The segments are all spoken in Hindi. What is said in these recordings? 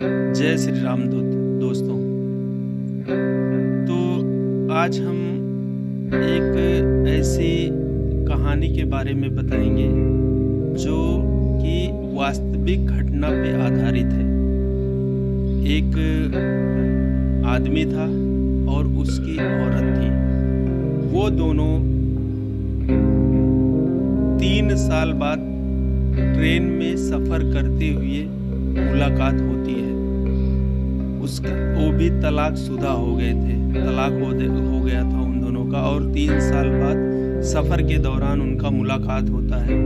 जय श्री राम दोस्तों। तो आज हम एक ऐसी कहानी के बारे में बताएंगे जो कि वास्तविक घटना पे आधारित है। एक आदमी था और उसकी औरत थी। वो दोनों 3 साल बाद ट्रेन में सफ़र करते हुए मुलाकात होती है। वो भी तलाकशुदा हो गए थे, तलाक हो गया था उन दोनों का, और 3 साल बाद सफ़र के दौरान उनका मुलाकात होता है।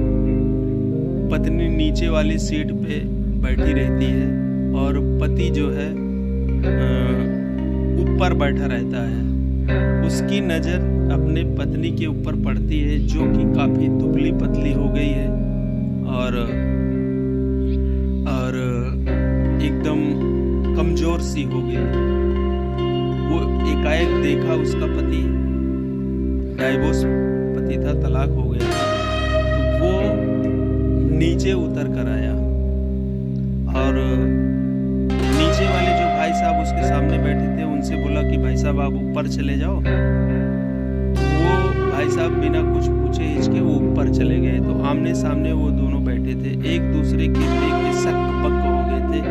पत्नी नीचे वाली सीट पे बैठी रहती है और पति जो है ऊपर बैठा रहता है। उसकी नज़र अपने पत्नी के ऊपर पड़ती है जो कि काफ़ी दुबली पतली हो गई है और एकदम कमज़ोर सी हो गई। वो एकाएक देखा उसका पति डाइवोर्स पति था, तलाक हो गया था। तो वो नीचे उतर कर आया और नीचे वाले जो भाई साहब उसके सामने बैठे थे उनसे बोला कि भाई साहब आप ऊपर चले जाओ। वो भाई साहब बिना कुछ पूछे हिचके वो ऊपर चले गए। तो आमने सामने वो दोनों बैठे थे, एक दूसरे के देख के सक पक हो गए थे।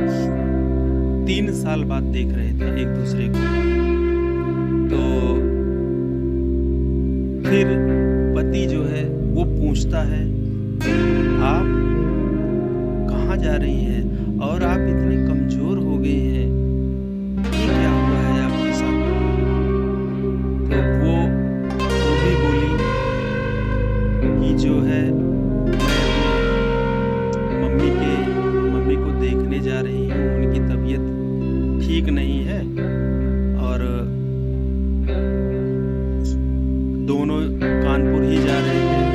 3 साल बाद देख रहे थे एक दूसरे को। तो फिर पति जो है वो पूछता है, आप कहाँ जा रही हैं और आप इतनी कमजोर हो गई हैं, ये क्या हुआ है आपके साथ? तो वो भी बोली कि जो है मम्मी को देखने जा रही हूँ, उनकी तबीयत ठीक नहीं है और दोनों कानपुर ही जा रहे थे।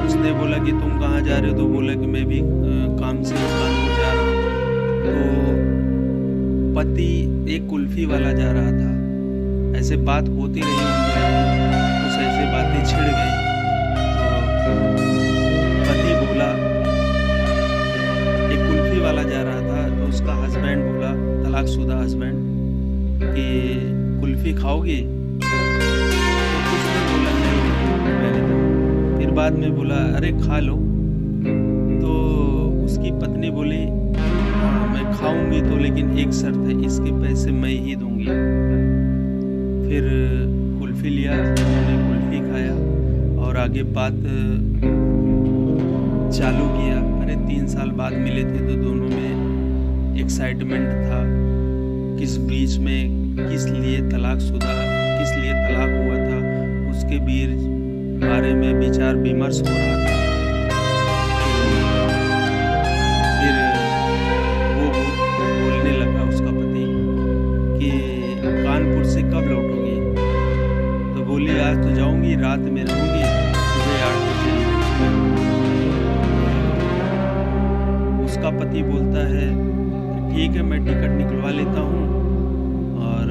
उसने बोला कि तुम कहाँ जा रहे हो? तो बोला कि मैं भी काम से कानपुर जा रहा हूँ। तो पति एक कुल्फी वाला जा रहा था। ऐसे बात होती रही, कुछ ऐसे बातें छिड़ गई। तो पति बोला, एक कुल्फी वाला जा रहा था तो उसका हस्बैंड बोला, तलाकशुदा हस्बैंड, कि कुल्फी खाओगी? तो उसने बोला नहीं, मैंने तो फिर बाद में बोला अरे खा लो। तो उसकी पत्नी बोली हाँ मैं खाऊंगी तो, लेकिन एक शर्त है, इसके पैसे मैं ही दूंगी। फिर कुल्फी लिया, उन्होंने कुल्फी खाया और आगे बात चालू किया। अरे 3 साल बाद मिले थे तो दोनों में एक्साइटमेंट था, किस बीच में किस लिए तलाकशुदा, किस लिए तलाक हुआ था, उसके बारे में विचार विमर्श हो रहा था। फिर वो बोलने लगा उसका पति कि कानपुर से कब लौटोगी? तो बोली आज तो जाऊंगी, रात में रहूंगी, सुबह 8 बजे। उसका पति बोलता है कि ठीक है मैं टिकट निकलवा लेता हूँ और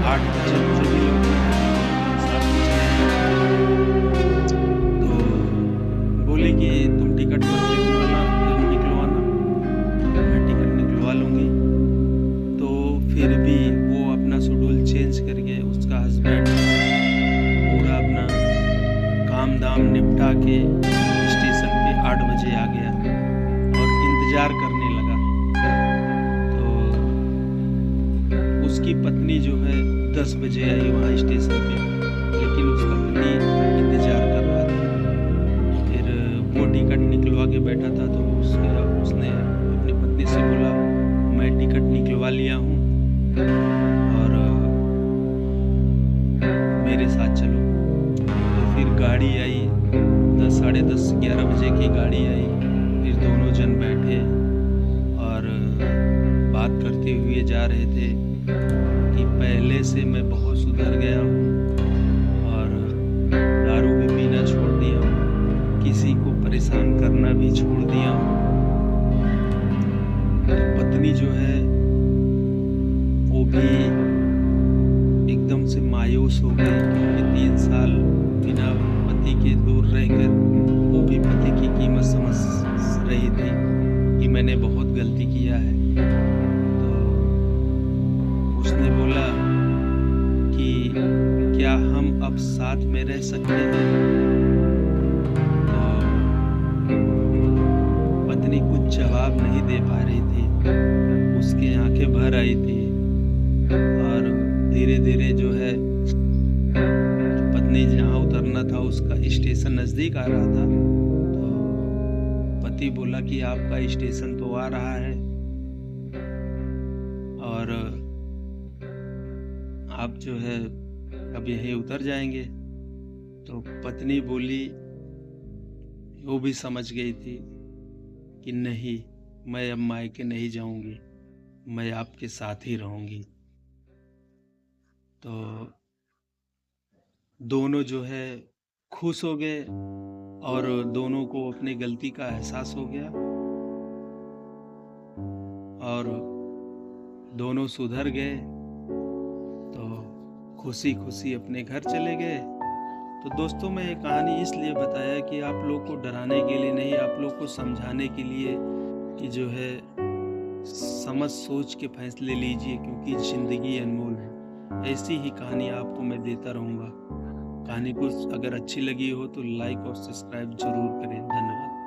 8 बजे मुझे भी लौटना है, सब कुछ है। तो बोले कि तुम टिकट मत निकलवाना, मैं टिकट निकलवा लूँगी। तो फिर भी वो अपना शेड्यूल चेंज करके, उसका हस्बैंड पूरा अपना काम दाम निपटा के स्टेशन पे 8 बजे आ गया और इंतज़ार करने लगा। तो उसकी पत्नी जो है 10 बजे आई वहाँ स्टेशन पे, लेकिन उसका पति इंतज़ार कर रहा था। फिर वो टिकट निकलवा के बैठा था तो उसने अपनी पत्नी से बोला मैं टिकट निकलवा लिया हूँ और मेरे साथ चलो। तो फिर गाड़ी आई, 10, साढ़े 10, 11 बजे की गाड़ी आई। फिर दोनों जन बैठे और बात करते हुए जा रहे थे कि पहले से मैं बहुत सुधर गया हूँ और दारू भी पीना छोड़ दिया हूँ, किसी को परेशान करना भी छोड़ दिया हूँ। तो पत्नी जो है वो भी एकदम से मायूस हो गई क्योंकि 3 साल बिना पति के दूर रहकर वो भी पति की कीमत समझ रही थी कि मैंने बहुत गलती किया है। तो उसने बोला कि क्या हम अब साथ में रह सकते हैं? तो पत्नी कुछ जवाब नहीं दे पा रही थी। उसकी आंखें भर आई थी और धीरे-धीरे जो है पत्नी जहाँ उतरना था उसका स्टेशन नज़दीक आ रहा था। तो पति बोला कि आपका स्टेशन तो आ रहा है और आप जो है अब यहीं उतर जाएँगे। तो पत्नी बोली, वो भी समझ गई थी कि नहीं, मैं अब मायके नहीं जाऊँगी, मैं आपके साथ ही रहूँगी। तो दोनों जो है खुश हो गए और दोनों को अपनी गलती का एहसास हो गया और दोनों सुधर गए। तो खुशी-खुशी अपने घर चले गए। तो दोस्तों, मैं ये कहानी इसलिए बताया कि आप लोग को डराने के लिए नहीं, आप लोग को समझाने के लिए कि जो है समझ सोच के फैसले लीजिए, क्योंकि ज़िंदगी अनमोल है। ऐसी ही कहानी आपको मैं देता रहूँगा। कहानी को अगर अच्छी लगी हो तो लाइक और सब्सक्राइब ज़रूर करें। धन्यवाद।